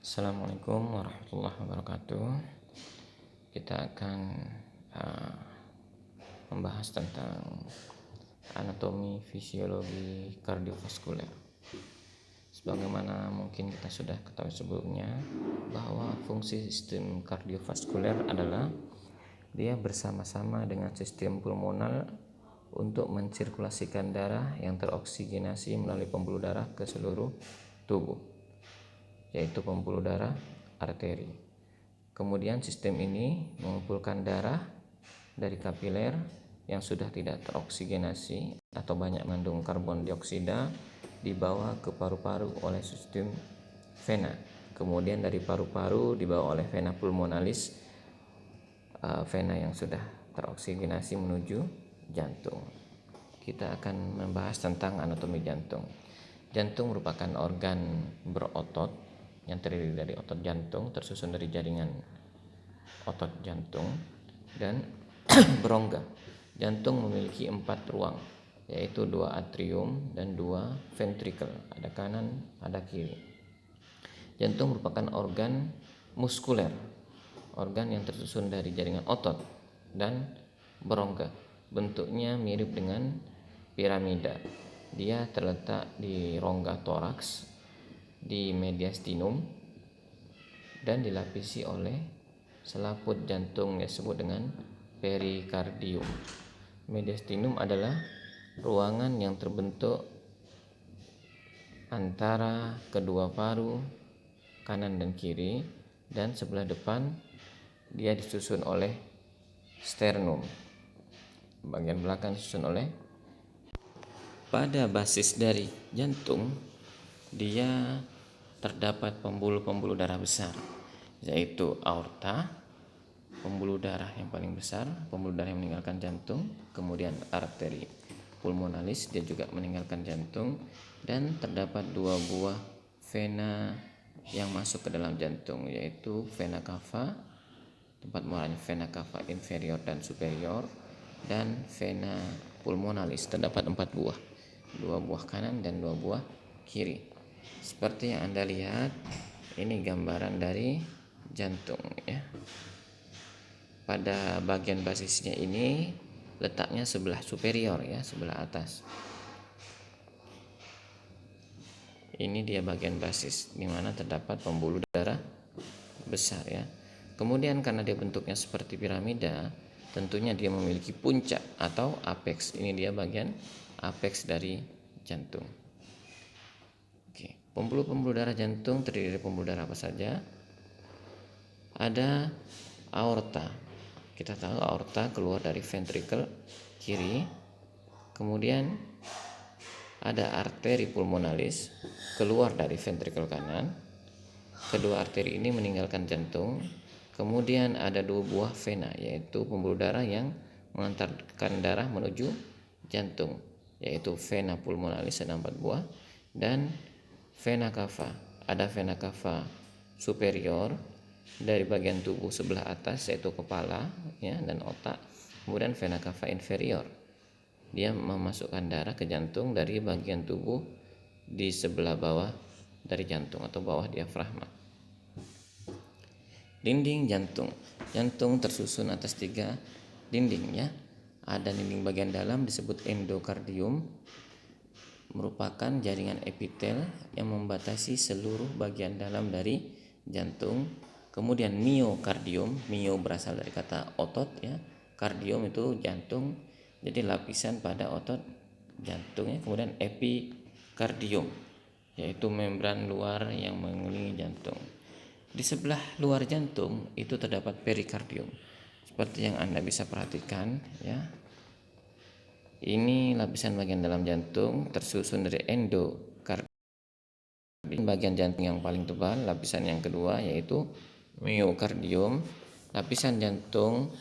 Assalamualaikum warahmatullahi wabarakatuh. Kita akan membahas tentang anatomi fisiologi kardiovaskuler. Sebagaimana mungkin kita sudah ketahui sebelumnya, bahwa fungsi sistem kardiovaskuler adalah dia bersama-sama dengan sistem pulmonal untuk mensirkulasikan darah yang teroksigenasi melalui pembuluh darah ke seluruh tubuh, yaitu pembuluh darah arteri. Kemudian sistem ini mengumpulkan darah dari kapiler yang sudah tidak teroksigenasi atau banyak mengandung karbon dioksida dibawa ke paru-paru oleh sistem vena. Kemudian dari paru-paru dibawa oleh vena pulmonalis, vena yang sudah teroksigenasi menuju jantung. Kita akan membahas tentang anatomi jantung. Jantung merupakan organ berotot yang terdiri dari otot jantung, tersusun dari jaringan otot jantung dan berongga. Jantung memiliki 4 ruang, yaitu 2 atrium dan 2 ventrikel, ada kanan, ada kiri. Jantung merupakan organ muskuler, organ yang tersusun dari jaringan otot dan berongga. Bentuknya mirip dengan piramida. Dia terletak di rongga toraks, di mediastinum, dan dilapisi oleh selaput jantung yang disebut dengan perikardium. Mediastinum adalah ruangan yang terbentuk antara kedua paru kanan dan kiri, dan sebelah depan dia disusun oleh sternum. Bagian belakang disusun oleh. Pada basis dari jantung dia terdapat pembuluh-pembuluh darah besar, yaitu aorta, pembuluh darah yang paling besar, pembuluh darah yang meninggalkan jantung. Kemudian arteri pulmonalis, dia juga meninggalkan jantung. Dan terdapat 2 buah vena yang masuk ke dalam jantung, yaitu vena cava, tempat muaranya vena cava inferior dan superior, dan vena pulmonalis. Terdapat 4 buah, 2 buah kanan dan 2 buah kiri. Seperti yang Anda lihat, ini gambaran dari jantung ya. Pada bagian basisnya ini letaknya sebelah superior ya, sebelah atas. Ini dia bagian basis di mana terdapat pembuluh darah besar ya. Kemudian karena dia bentuknya seperti piramida, tentunya dia memiliki puncak atau apex. Ini dia bagian apex dari jantung. Oke, pembuluh-pembuluh darah jantung terdiri dari pembuluh darah apa saja? Ada aorta. Kita tahu aorta keluar dari ventrikel kiri. Kemudian ada arteri pulmonalis keluar dari ventrikel kanan. Kedua arteri ini meninggalkan jantung. Kemudian ada 2 buah vena, yaitu pembuluh darah yang mengantarkan darah menuju jantung, yaitu vena pulmonalis ada 4 buah, dan vena cava. Ada vena cava superior dari bagian tubuh sebelah atas, yaitu kepala ya, dan otak. Kemudian vena cava inferior, dia memasukkan darah ke jantung dari bagian tubuh di sebelah bawah dari jantung atau bawah diafragma. Dinding jantung. Jantung tersusun atas 3 dinding ya. Ada dinding bagian dalam disebut endokardium, merupakan jaringan epitel yang membatasi seluruh bagian dalam dari jantung. Kemudian miokardium, mio berasal dari kata otot ya. Kardium itu jantung, jadi lapisan pada otot jantung ya. Kemudian epikardium, yaitu membran luar yang mengelilingi jantung. Di sebelah luar jantung itu terdapat perikardium. Seperti yang Anda bisa perhatikan ya. Ini lapisan bagian dalam jantung tersusun dari endokardium, bagian jantung yang paling tebal. Lapisan yang kedua yaitu miokardium. Lapisan jantung,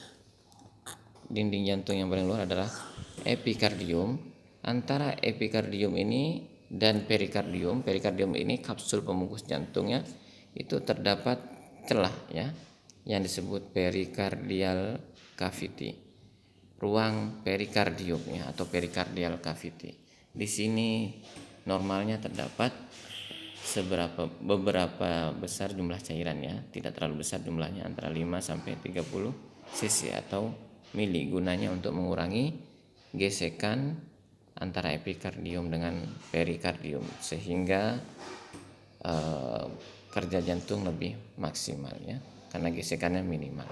dinding jantung yang paling luar adalah epikardium. Antara epikardium ini dan perikardium ini kapsul pembungkus jantungnya, itu terdapat celah ya, yang disebut pericardial cavity, ruang perikardium ya, atau pericardial cavity. Di sini normalnya terdapat beberapa besar jumlah cairannya, tidak terlalu besar jumlahnya, antara 5 sampai 30 cc atau mili, gunanya untuk mengurangi gesekan antara epikardium dengan perikardium sehingga kerja jantung lebih maksimal ya, karena gesekannya minimal.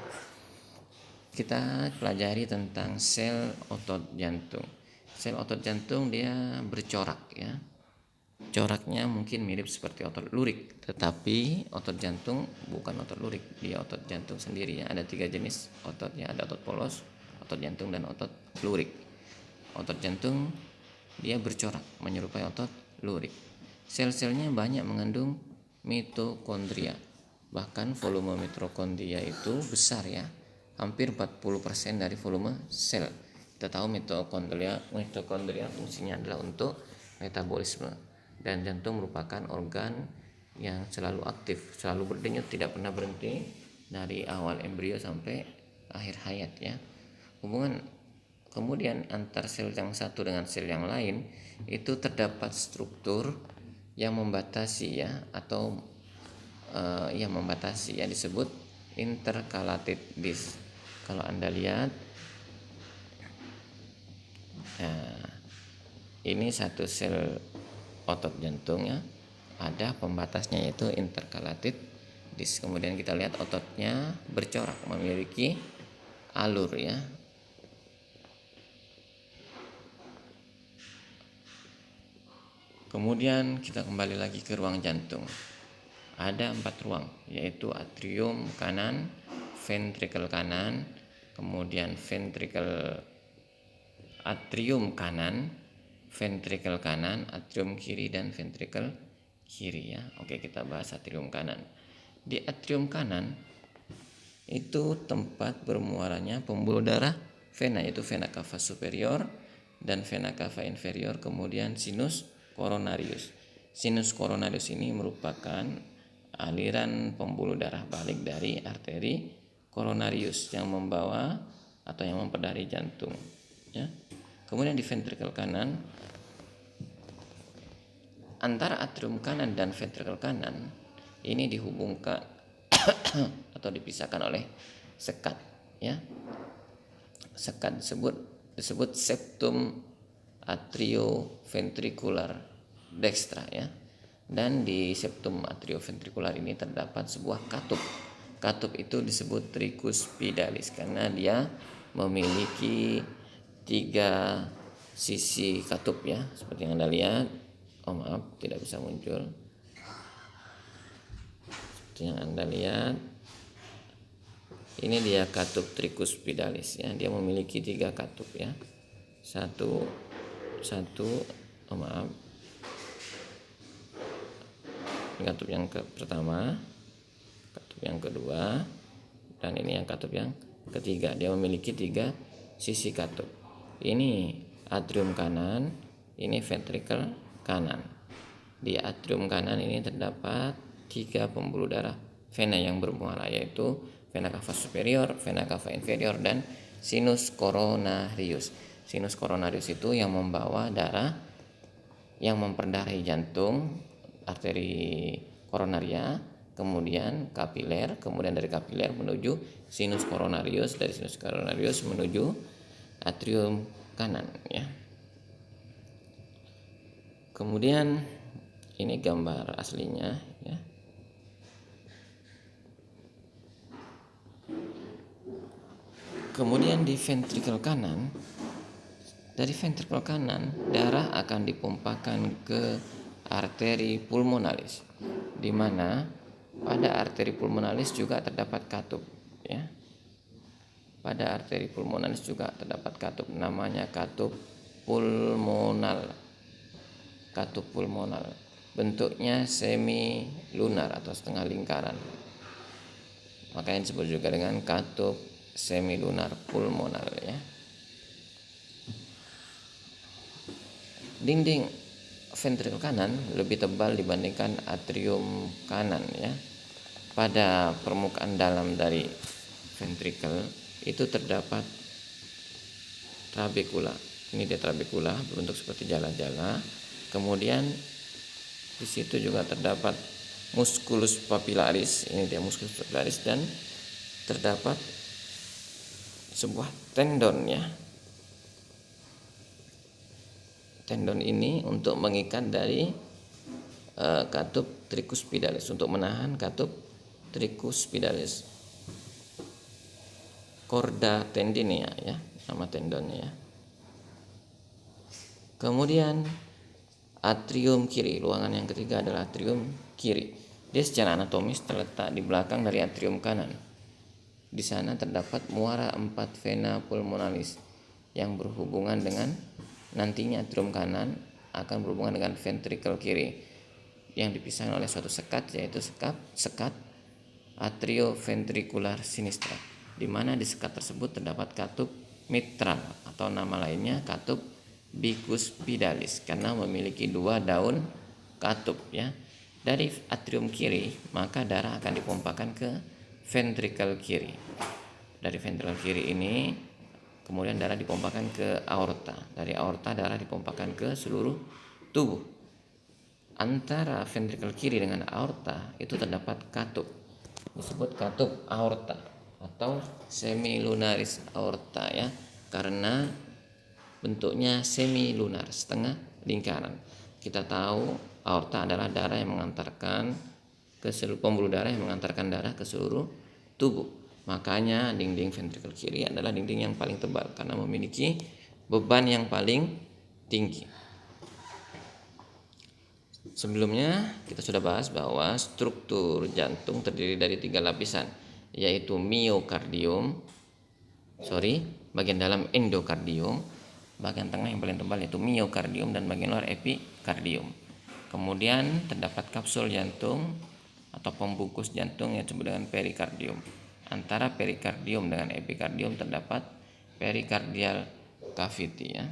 Kita pelajari tentang sel otot jantung. Sel otot jantung dia bercorak ya. Coraknya mungkin mirip seperti otot lurik, tetapi otot jantung bukan otot lurik, dia otot jantung sendiri ya. Ada 3 jenis ototnya, ada otot polos, otot jantung, dan otot lurik. Otot jantung dia bercorak menyerupai otot lurik. Sel-selnya banyak mengandung mitokondria. Bahkan volume mitokondria itu besar ya, hampir 40% dari volume sel. Kita tahu mitokondria fungsinya adalah untuk metabolisme, dan jantung merupakan organ yang selalu aktif, selalu berdenyut, tidak pernah berhenti dari awal embrio sampai akhir hayat ya. Kemudian antar sel yang satu dengan sel yang lain itu terdapat struktur yang membatasi ya, atau yang membatasi ya, disebut intercalated disc. Kalau Anda lihat, ini satu sel otot jantung ya, ada pembatasnya yaitu intercalated disc. Kemudian kita lihat ototnya bercorak, memiliki alur ya. Kemudian kita kembali lagi ke ruang jantung. Ada 4 ruang, yaitu atrium kanan, ventricle kanan, kemudian atrium kanan, ventricle kanan, atrium kiri, dan ventricle kiri ya. Oke, kita bahas atrium kanan. Di atrium kanan itu tempat bermuaranya pembuluh darah vena, yaitu vena cava superior dan vena cava inferior, kemudian sinus coronarius. Sinus coronarius ini merupakan aliran pembuluh darah balik dari arteri coronarius yang membawa atau yang memperdari jantung ya. Kemudian di ventricle kanan, antara atrium kanan dan ventricle kanan ini dihubungkan atau dipisahkan oleh sekat ya. Sekat disebut septum atrioventricular dextra ya. Dan di septum atrioventricular ini terdapat sebuah katup. Katup itu disebut tricuspidalis karena dia memiliki 3 sisi katup ya, seperti yang Anda lihat. Maaf, tidak bisa muncul. Seperti yang Anda lihat, ini dia katup tricuspidalis ya. Dia memiliki 3 katup ya. Katup yang pertama, katup yang kedua, dan ini yang katup yang ketiga. Dia memiliki 3 sisi katup. Ini atrium kanan, ini ventricle kanan. Di atrium kanan ini terdapat 3 pembuluh darah vena yang bermuara, yaitu vena cava superior, vena cava inferior, dan sinus coronarius. Sinus coronarius itu yang membawa darah, yang memperdarai jantung, arteri koronaria, kemudian kapiler, kemudian dari kapiler menuju sinus coronarius, dari sinus coronarius menuju atrium kanan ya. Kemudian ini gambar aslinya ya. Kemudian di ventricle kanan, dari ventricle kanan darah akan dipompakan ke arteri pulmonalis, di mana pada arteri pulmonalis juga terdapat katup ya. Pada arteri pulmonalis juga terdapat katup, namanya katup pulmonal. Katup pulmonal bentuknya semi lunar atau setengah lingkaran, makanya disebut juga dengan katup semi lunar pulmonal ya. Dinding ventricle kanan lebih tebal dibandingkan atrium kanan ya. Pada permukaan dalam dari ventricle itu terdapat trabekula. Ini dia trabekula, berbentuk seperti jala-jala. Kemudian Di situ juga terdapat musculus papillaris, ini dia musculus papillaris, dan terdapat sebuah tendon ya. Tendon ini untuk mengikat dari katup tricuspidalis, untuk menahan katup tricuspidalis. Chorda tendinia ya, nama tendonnya ya. Kemudian atrium kiri, ruangan yang ketiga adalah atrium kiri. Dia secara anatomis terletak di belakang dari atrium kanan. Di sana terdapat muara 4 vena pulmonalis yang berhubungan dengan, nantinya atrium kanan akan berhubungan dengan ventrikel kiri yang dipisahkan oleh suatu sekat, yaitu sekat atrioventricular sinistra, di mana di sekat tersebut terdapat katup mitral atau nama lainnya katup bicuspidalis karena memiliki 2 daun katup ya. Dari atrium kiri maka darah akan dipompakan ke ventrikel kiri. Dari ventrikel kiri ini kemudian darah dipompakan ke aorta. Dari aorta darah dipompakan ke seluruh tubuh. Antara ventrikel kiri dengan aorta itu terdapat katup, disebut katup aorta atau semilunaris aorta ya, karena bentuknya semilunar, setengah lingkaran. Kita tahu aorta adalah darah yang mengantarkan ke seluruh pembuluh darah yang mengantarkan darah ke seluruh tubuh. Makanya dinding ventrikel kiri adalah dinding yang paling tebal karena memiliki beban yang paling tinggi. Sebelumnya kita sudah bahas bahwa struktur jantung terdiri dari 3 lapisan, yaitu bagian dalam endokardium, bagian tengah yang paling tebal yaitu miokardium, dan bagian luar epikardium. Kemudian terdapat kapsul jantung atau pembungkus jantung yang disebut dengan perikardium. Antara perikardium dengan epikardium terdapat pericardial cavity ya.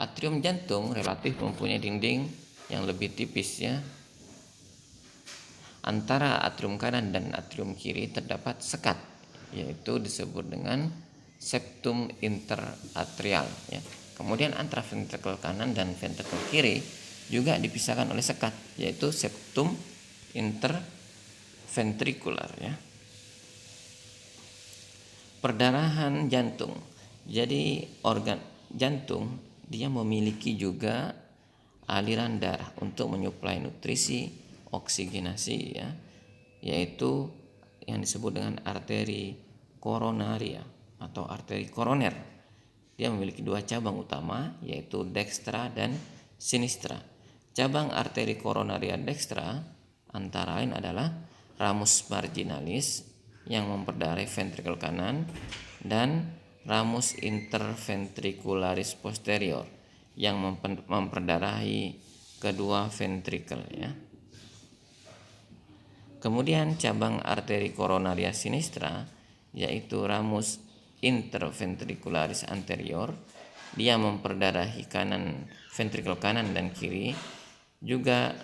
Atrium jantung relatif mempunyai dinding yang lebih tipis ya. Antara atrium kanan dan atrium kiri terdapat sekat, yaitu disebut dengan septum interatrial ya. Kemudian antara ventrikel kanan dan ventrikel kiri juga dipisahkan oleh sekat, yaitu septum interventricular ya. Perdarahan jantung. Jadi organ jantung dia memiliki juga aliran darah untuk menyuplai nutrisi, oksigenasi ya, yaitu yang disebut dengan arteri koronaria atau arteri koroner. Dia memiliki 2 cabang utama, yaitu dextra dan sinistra. Cabang arteri koronaria dextra antara lain adalah ramus marginalis yang memperdarai ventrikel kanan dan ramus interventricularis posterior yang memperdarahi kedua ventrikel ya. Kemudian cabang arteri koronaria sinistra yaitu ramus interventricularis anterior, dia memperdarahi ventrikel kanan dan kiri, juga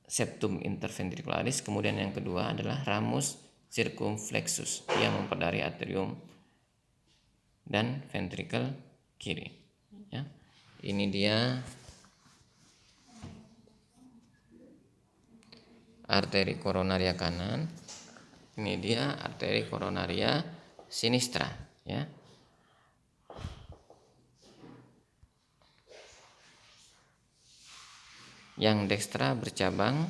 septum interventricularis. Kemudian yang kedua adalah ramus circumflexus yang memperdarahi atrium dan ventrikel kiri ya. Ini dia arteri koronaria kanan, ini dia arteri koronaria sinistra ya. Yang dextra bercabang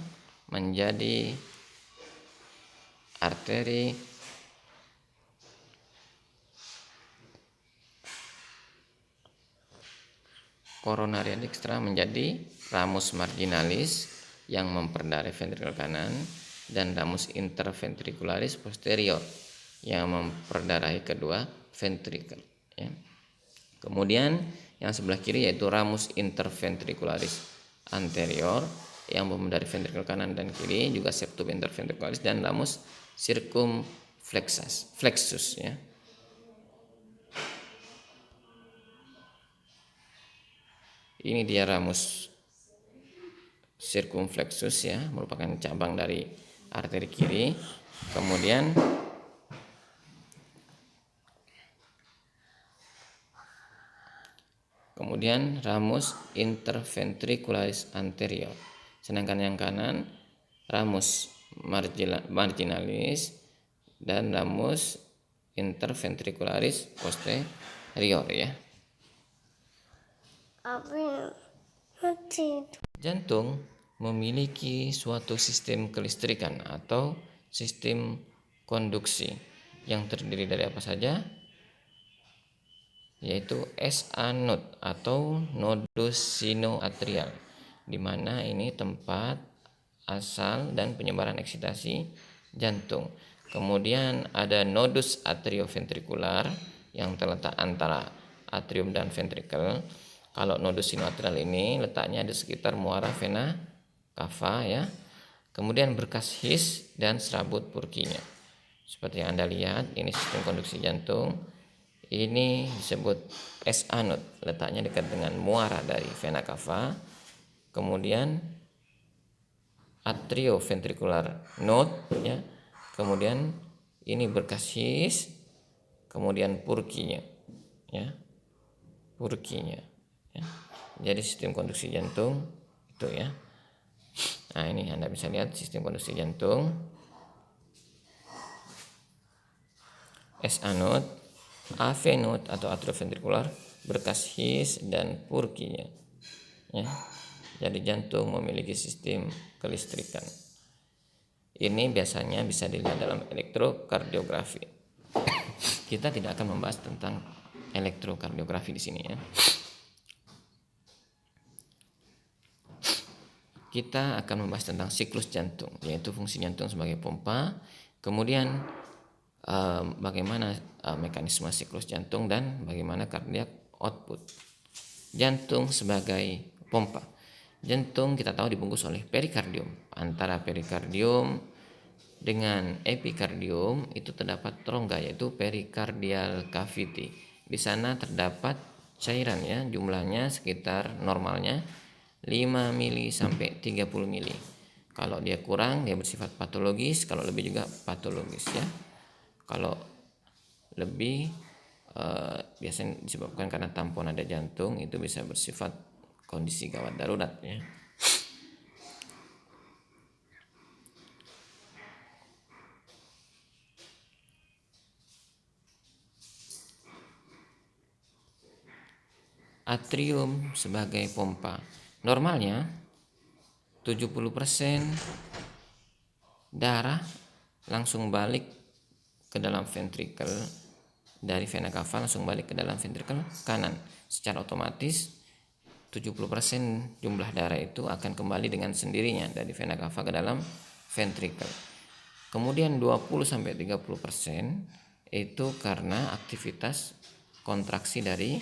menjadi arteri koronaria dextra menjadi ramus marginalis yang memperdarai ventrikel kanan dan ramus interventricularis posterior yang memperdarahi kedua ventrikel ya. Kemudian yang sebelah kiri yaitu ramus interventricularis anterior yang memperdarai ventrikel kanan dan kiri, juga septum interventricularis dan ramus circumflexus ya. Ini dia ramus circumflexus ya, merupakan cabang dari arteri kiri. Kemudian kemudian ramus interventricularis anterior. Sedangkan yang kanan ramus marginalis dan ramus interventricularis posterior ya. Jantung memiliki suatu sistem kelistrikan atau sistem konduksi yang terdiri dari apa saja? Yaitu SA node atau nodus sinoatrial, di mana ini tempat asal dan penyebaran eksitasi jantung. Kemudian ada nodus atrioventrikular yang terletak antara atrium dan ventrikel. Kalau nodus sinoatrial ini letaknya di sekitar muara vena cava ya. Kemudian berkas His dan serabut Purkinje. Seperti yang Anda lihat, ini sistem konduksi jantung. Ini disebut SA node, letaknya dekat dengan muara dari vena cava. Kemudian atrioventricular node ya. Kemudian ini berkas His, kemudian Purkinje ya. Purkinje ya. Jadi sistem konduksi jantung itu ya. Nah, ini Anda bisa lihat sistem konduksi jantung. SA node, AV node atau atrioventrikular, berkas His dan Purkinje ya. Jadi jantung memiliki sistem kelistrikan. Ini biasanya bisa dilihat dalam elektrokardiografi. Kita tidak akan membahas tentang elektrokardiografi di sini ya. Kita akan membahas tentang siklus jantung, yaitu fungsi jantung sebagai pompa, kemudian bagaimana mekanisme siklus jantung dan bagaimana cardiac output. Jantung sebagai pompa. Jantung kita tahu dibungkus oleh perikardium. Antara perikardium dengan epikardium itu terdapat rongga, yaitu pericardial cavity. Di sana terdapat cairan ya, jumlahnya sekitar normalnya 5 mili sampai 30 mili. Kalau dia kurang dia bersifat patologis, kalau lebih juga patologis ya. Kalau lebih biasanya disebabkan karena tampon ada jantung, itu bisa bersifat kondisi gawat darurat ya. Atrium sebagai pompa. Normalnya 70% darah langsung balik ke dalam ventrikel dari vena cava, langsung balik ke dalam ventrikel kanan. Secara otomatis 70% jumlah darah itu akan kembali dengan sendirinya dari vena cava ke dalam ventrikel. Kemudian 20-30% itu karena aktivitas kontraksi dari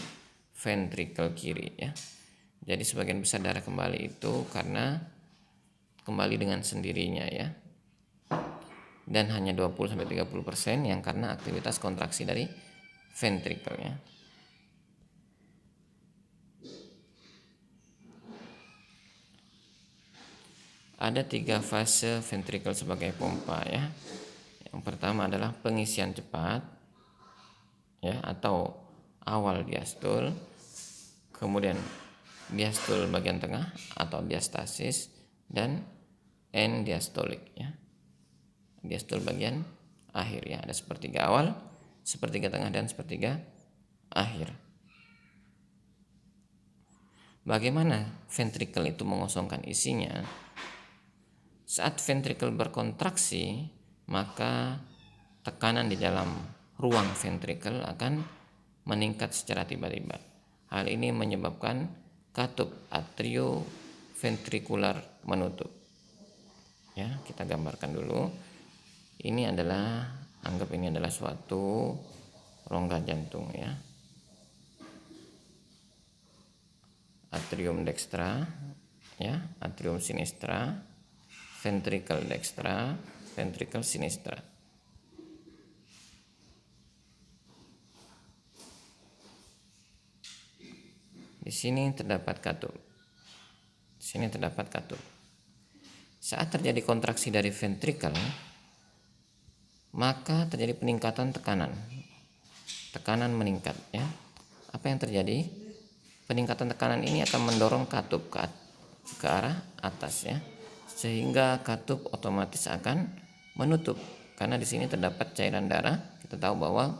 ventrikel kiri ya. Jadi sebagian besar darah kembali itu karena kembali dengan sendirinya ya. Dan hanya 20-30% yang karena aktivitas kontraksi dari ventrikelnya. Ada 3 fase ventrikel sebagai pompa ya. Yang pertama adalah pengisian cepat ya, atau awal diastul. Kemudian diastul bagian tengah atau diastasis, dan end diastolik ya. Diastul bagian akhir ya. Ada sepertiga awal, sepertiga tengah, dan sepertiga akhir. Bagaimana ventrikel itu mengosongkan isinya? Saat ventrikel berkontraksi, maka tekanan di dalam ruang ventrikel akan meningkat secara tiba-tiba. Hal ini menyebabkan katup atrioventrikular menutup. Ya, kita gambarkan dulu. Ini adalah, anggap ini adalah suatu rongga jantung ya. Atrium dextra ya, atrium sinistra, ventricle dextra, ventricle sinistra. Di sini terdapat katup. Di sini terdapat katup. Saat terjadi kontraksi dari ventrikel, maka terjadi peningkatan tekanan. Tekanan meningkat ya. Apa yang terjadi? peningkatan tekanan ini akan mendorong katup ke arah atas ya, sehingga katup otomatis akan menutup karena di sini terdapat cairan darah. Kita tahu bahwa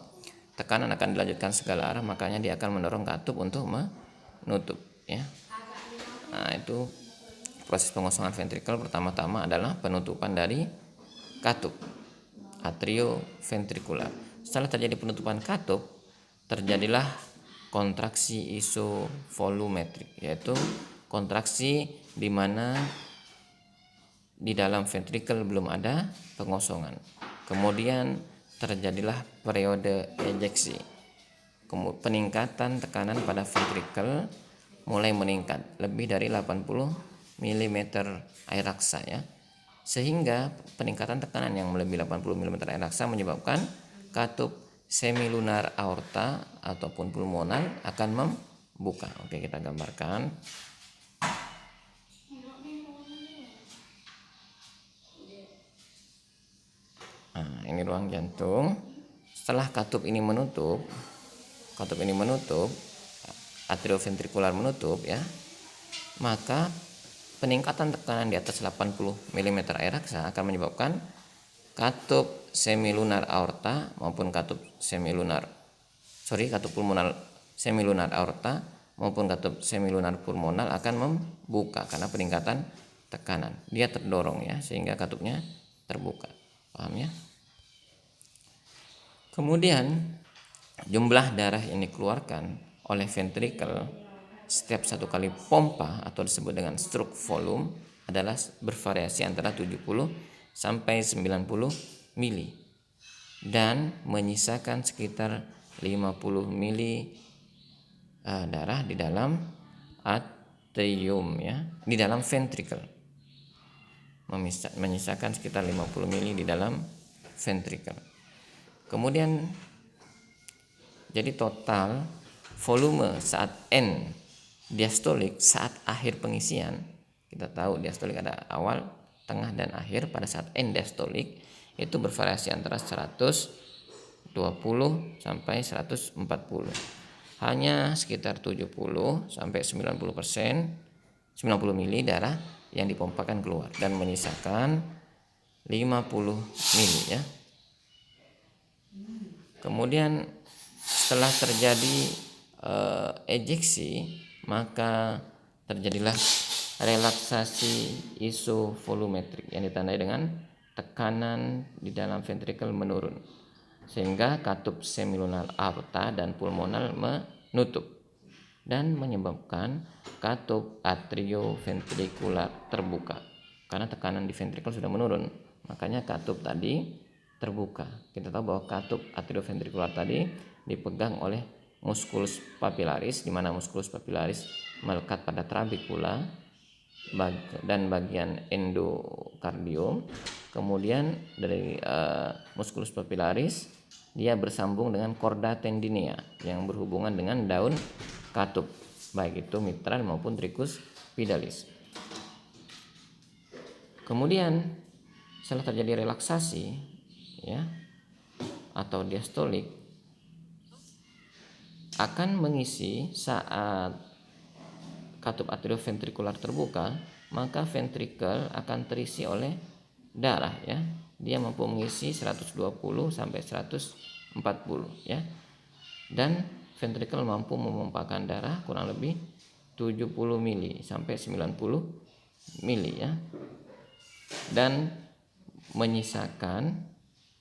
tekanan akan dilanjutkan segala arah, makanya dia akan mendorong katup untuk menutup ya. Nah, itu proses pengosongan ventrikel pertama-tama adalah penutupan dari katup atrioventrikular. Setelah terjadi penutupan katup, terjadilah kontraksi isovolumetrik, yaitu kontraksi di mana di dalam ventrikel belum ada pengosongan. Kemudian terjadilah periode ejeksi. Peningkatan tekanan pada ventrikel mulai meningkat lebih dari 80 mm air raksa ya. Sehingga peningkatan tekanan yang melebihi 80 mm air raksa menyebabkan katup semilunar aorta ataupun pulmonal akan membuka. Oke, kita gambarkan. Nah, ini ruang jantung. Setelah katup ini menutup, atrioventrikular menutup ya, maka peningkatan tekanan di atas 80 mm air raksa akan menyebabkan katup semilunar aorta maupun katup pulmonal semilunar aorta maupun katup semilunar pulmonal akan membuka karena peningkatan tekanan. Dia terdorong ya, sehingga katupnya terbuka. Paham ya? Kemudian jumlah darah yang dikeluarkan oleh ventrikel setiap satu kali pompa atau disebut dengan stroke volume adalah bervariasi antara 70 sampai 90 mili dan menyisakan sekitar 50 mili darah di dalam atrium ya, di dalam ventrikel. Menyisakan sekitar 50 mili di dalam ventrikel. Kemudian jadi total volume saat N diastolik saat akhir pengisian, kita tahu diastolik ada awal, tengah dan akhir. Pada saat N diastolik itu bervariasi antara 120 sampai 140. Hanya sekitar 70 sampai 90%, 90 mili darah yang dipompakan keluar dan menyisakan 50 mili ya. Kemudian setelah terjadi ejeksi, maka terjadilah relaksasi isovolumetrik yang ditandai dengan tekanan di dalam ventrikel menurun, sehingga katup semilunar aorta dan pulmonal menutup dan menyebabkan katup atrioventrikular terbuka. Karena tekanan di ventrikel sudah menurun, makanya katup tadi terbuka. Kita tahu bahwa katup atrioventrikular tadi dipegang oleh musculus papillaris, di mana musculus papillaris melekat pada trabecula dan bagian endokardium. Kemudian dari musculus papillaris dia bersambung dengan chorda tendinea yang berhubungan dengan daun katup, baik itu mitral maupun tricus pidalis. Kemudian setelah terjadi relaksasi ya atau diastolik, akan mengisi saat katup atrioventrikular terbuka, maka ventrikel akan terisi oleh darah ya. Dia mampu mengisi 120 sampai 140 ya. Dan ventrikel mampu memompakan darah kurang lebih 70 mili sampai 90 mili ya. Dan menyisakan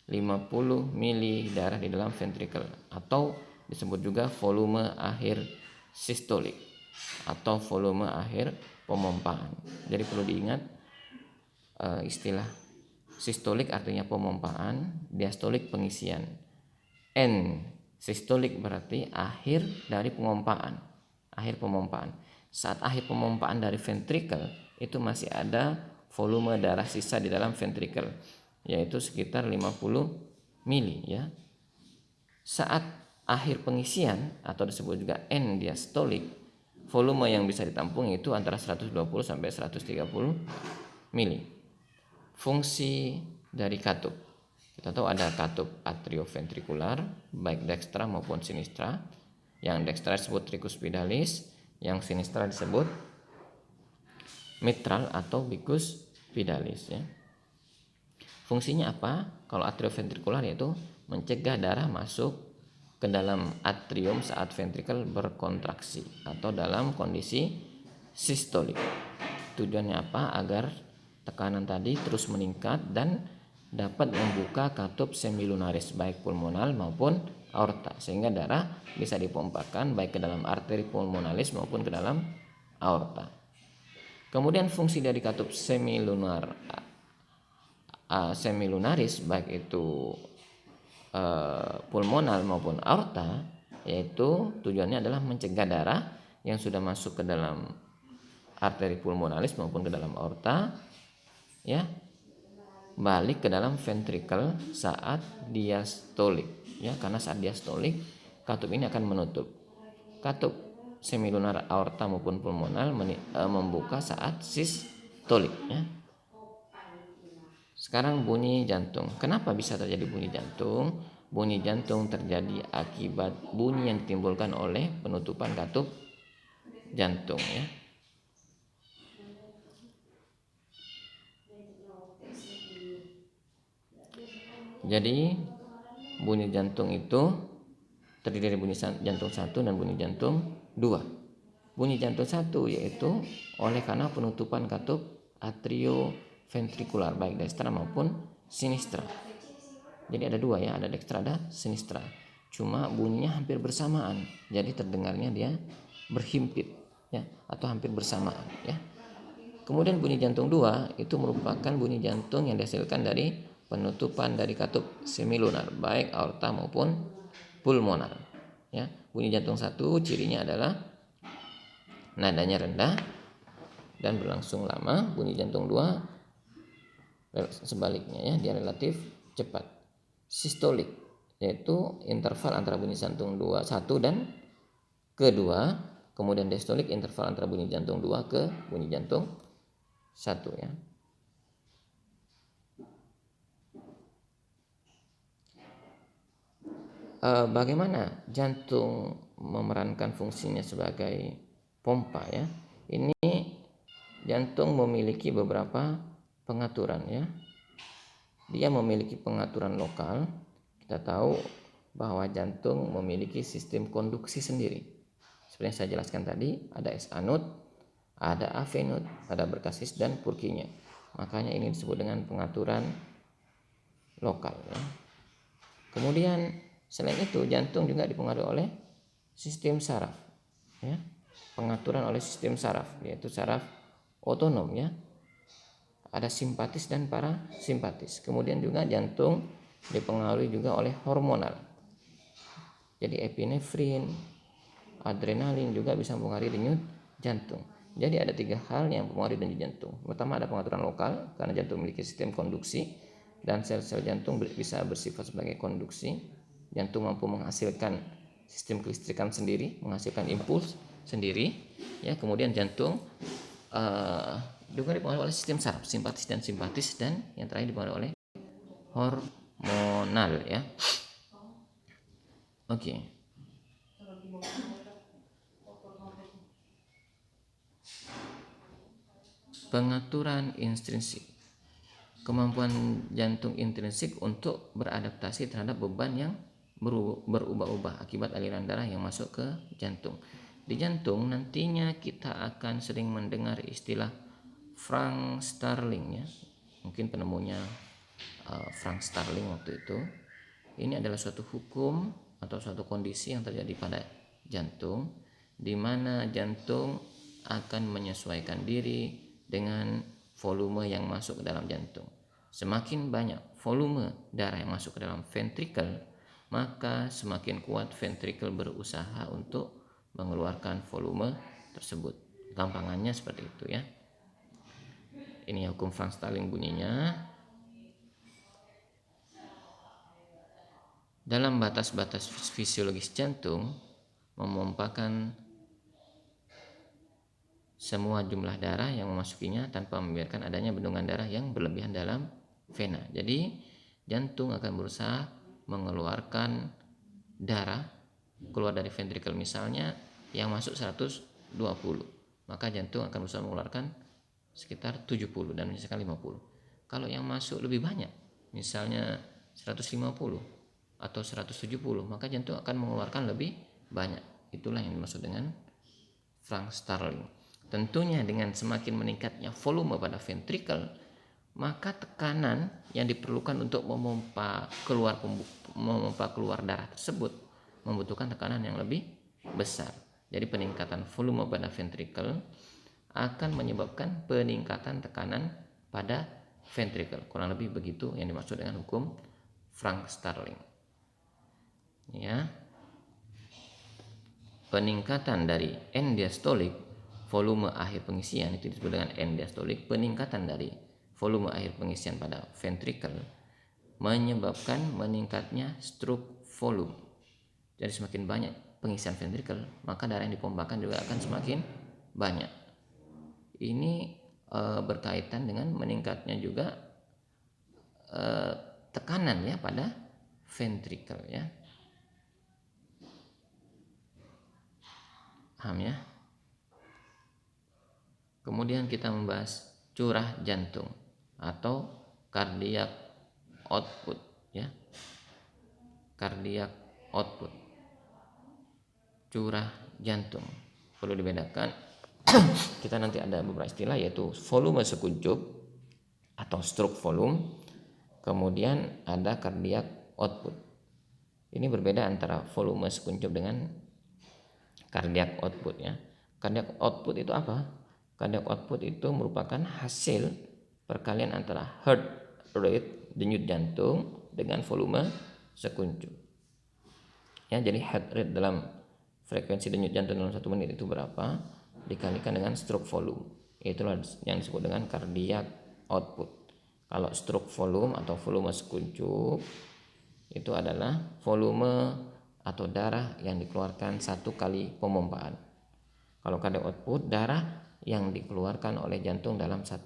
50 mili darah di dalam ventrikel, atau disebut juga volume akhir sistolik atau volume akhir pemompaan. Jadi perlu diingat istilah sistolik artinya pemompaan, diastolik pengisian. N sistolik berarti akhir dari pemompaan, akhir pemompaan. Saat akhir pemompaan dari ventrikel itu masih ada volume darah sisa di dalam ventrikel, yaitu sekitar 50 mili ya. Saat akhir pengisian atau disebut juga N diastolik, volume yang bisa ditampung itu antara 120 sampai 130 mili. Fungsi dari katup, kita tahu ada katup atrioventrikular baik dekstra maupun sinistra. Yang dekstra disebut tricus pidalis, Yang sinistra disebut mitral atau vicus vidalis ya. Fungsinya apa? Kalau atrioventrikular yaitu mencegah darah masuk ke dalam atrium saat ventrikel berkontraksi atau dalam kondisi sistolik. Tujuannya apa? Agar tekanan tadi terus meningkat dan dapat membuka katup semilunaris baik pulmonal maupun aorta, sehingga darah bisa dipompakan baik ke dalam arteri pulmonalis maupun ke dalam aorta. Kemudian fungsi dari katup semilunaris baik itu pulmonal maupun aorta, yaitu tujuannya adalah mencegah darah yang sudah masuk ke dalam arteri pulmonalis maupun ke dalam aorta ya balik ke dalam ventrikel saat diastolik ya, karena saat diastolik katup ini akan menutup. Katup semilunar aorta maupun pulmonal membuka saat sistolik ya. Sekarang bunyi jantung. Kenapa bisa terjadi bunyi jantung? Bunyi jantung terjadi akibat bunyi yang ditimbulkan oleh penutupan katup jantung ya. Jadi bunyi jantung itu terdiri dari bunyi jantung 1 dan bunyi jantung 2. Bunyi jantung 1 yaitu oleh karena penutupan katup atrioventrikular baik dextra maupun sinistra. Jadi ada dua ya, ada dextra ada sinistra. Cuma bunyinya hampir bersamaan. Jadi terdengarnya dia berhimpit ya atau hampir bersamaan ya. Kemudian bunyi jantung 2 itu merupakan bunyi jantung yang dihasilkan dari penutupan dari katup semilunar baik aorta maupun pulmonar ya. Bunyi jantung 1 cirinya adalah nadanya rendah dan berlangsung lama. Bunyi jantung 2 sebaliknya ya, dia relatif cepat. Sistolik yaitu interval antara bunyi jantung 1 dan kedua. Kemudian diastolik interval antara bunyi jantung 2 ke bunyi jantung 1 ya. Bagaimana jantung memerankan fungsinya sebagai pompa ya? Ini jantung memiliki beberapa pengaturan ya. Dia memiliki pengaturan lokal. Kita tahu bahwa jantung memiliki sistem konduksi sendiri. Seperti yang saya jelaskan tadi, ada SA node, ada AV node, ada berkasis dan Purkinje. Makanya ini disebut dengan pengaturan lokal ya. Kemudian selain itu jantung juga dipengaruhi oleh sistem saraf ya. Pengaturan oleh sistem saraf yaitu saraf otonom ya. Ada simpatis dan parasimpatis. Kemudian juga jantung dipengaruhi juga oleh hormonal. Jadi epinefrin, adrenalin juga bisa mempengaruhi denyut jantung. Jadi ada 3 hal yang mempengaruhi denyut jantung. Pertama ada pengaturan lokal karena jantung memiliki sistem konduksi dan sel-sel jantung bisa bersifat sebagai konduksi. Jantung mampu menghasilkan sistem kelistrikan sendiri, menghasilkan impuls sendiri ya. Kemudian jantung juga dipengaruhi oleh sistem saraf, simpatis dan yang terakhir dipengaruhi oleh hormonal ya. Oke. Pengaturan intrinsik. Kemampuan jantung intrinsik untuk beradaptasi terhadap beban yang berubah-ubah akibat aliran darah yang masuk ke jantung. Di jantung nantinya kita akan sering mendengar istilah Frank Starling ya. Mungkin penemunya Frank Starling waktu itu. Ini adalah suatu hukum atau suatu kondisi yang terjadi pada jantung, di mana jantung akan menyesuaikan diri dengan volume yang masuk ke dalam jantung. Semakin banyak volume darah yang masuk ke dalam ventrikel, maka semakin kuat ventrikel berusaha untuk mengeluarkan volume tersebut. Gampangannya seperti itu ya. Ini hukum Frank Starling bunyinya. Dalam batas-batas fisiologis jantung memompakan semua jumlah darah yang memasukinya tanpa membiarkan adanya bendungan darah yang berlebihan dalam vena. Jadi jantung akan berusaha mengeluarkan darah keluar dari ventrikel, misalnya yang masuk 100 20, maka jantung akan berusaha mengeluarkan sekitar 70 dan menyelesaikan 50. Kalau yang masuk lebih banyak, misalnya 150 atau 170, maka jantung akan mengeluarkan lebih banyak. Itulah yang dimaksud dengan Frank Starling. Tentunya dengan semakin meningkatnya volume pada ventrikel, maka tekanan yang diperlukan untuk memompa keluar darah tersebut membutuhkan tekanan yang lebih besar. Jadi peningkatan volume pada ventrikel akan menyebabkan peningkatan tekanan pada ventrikel. Kurang lebih begitu yang dimaksud dengan hukum Frank Starling. Ya. Peningkatan dari end diastolik, volume akhir pengisian, itu disebut dengan end diastolik. Peningkatan dari volume akhir pengisian pada ventrikel menyebabkan meningkatnya stroke volume. Jadi semakin banyak pengisian ventrikel, maka darah yang dipompakan juga akan semakin banyak. Ini berkaitan dengan meningkatnya juga tekanan ya pada ventrikel ya. Paham ya? Kemudian kita membahas curah jantung atau cardiac output ya. Cardiac output. Curah jantung perlu dibedakan. Kita nanti ada beberapa istilah, yaitu volume sekuncup atau stroke volume. Kemudian ada cardiac output. Ini berbeda antara volume sekuncup dengan cardiac output ya. Cardiac output itu apa? Cardiac output itu merupakan hasil perkalian antara heart rate, denyut jantung, dengan volume sekuncup. Ya, jadi heart rate dalam frekuensi denyut jantung dalam 1 menit itu berapa dikalikan dengan stroke volume. Itulah yang disebut dengan cardiac output. Kalau stroke volume atau volume sekuncup itu adalah volume atau darah yang dikeluarkan satu kali pemompaan. Kalau cardiac output, darah yang dikeluarkan oleh jantung dalam 1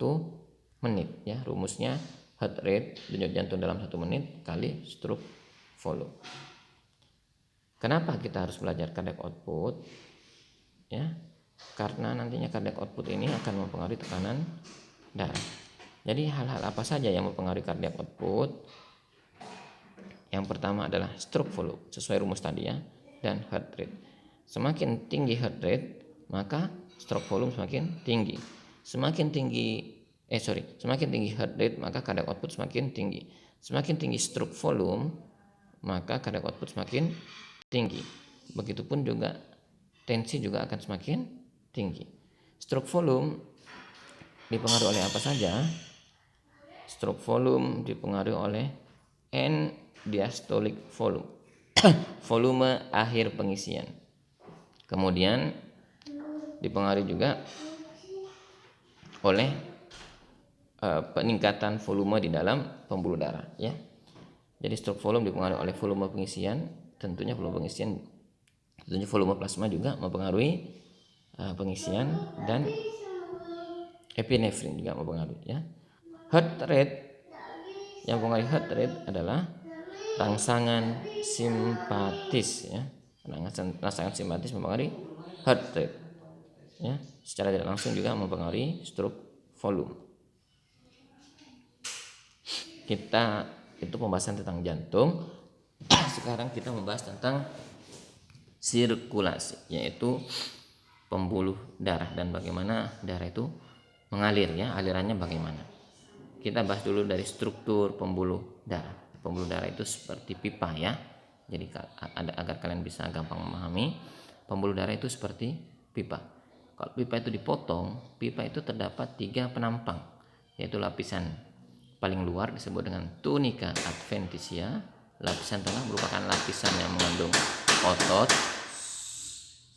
menit ya. Rumusnya heart rate, denyut jantung dalam 1 menit, kali stroke volume. Kenapa kita harus belajar cardiac output? Ya, karena nantinya cardiac output ini akan mempengaruhi tekanan darah. Jadi hal-hal apa saja yang mempengaruhi cardiac output? Yang pertama adalah stroke volume sesuai rumus tadi ya, dan heart rate. Semakin tinggi heart rate, maka stroke volume semakin tinggi. Semakin tinggi heart rate, maka cardiac output semakin tinggi. Semakin tinggi stroke volume, maka cardiac output semakin tinggi. Begitupun juga tensi juga akan semakin tinggi. Stroke volume dipengaruhi oleh apa saja? Stroke volume dipengaruhi oleh end diastolic volume, volume akhir pengisian. Kemudian dipengaruhi juga oleh peningkatan volume di dalam pembuluh darah ya. Jadi stroke volume dipengaruhi oleh volume pengisian, tentunya volume plasma juga mempengaruhi pengisian, dan epinefrin juga mempengaruhi ya. Heart rate, yang mempengaruhi heart rate adalah rangsangan simpatis ya. Rangsangan simpatis mempengaruhi heart rate ya. Secara tidak langsung juga mempengaruhi stroke volume. Kita itu pembahasan tentang jantung. Sekarang kita membahas tentang sirkulasi, yaitu pembuluh darah dan bagaimana darah itu mengalir ya, alirannya bagaimana. Kita bahas dulu dari struktur pembuluh darah. Pembuluh darah itu seperti pipa ya. Jadi agar kalian bisa gampang memahami, pembuluh darah itu seperti pipa. Kalau pipa itu dipotong, pipa itu terdapat 3 penampang, yaitu lapisan paling luar disebut dengan tunica adventitia. Lapisan tengah merupakan lapisan yang mengandung otot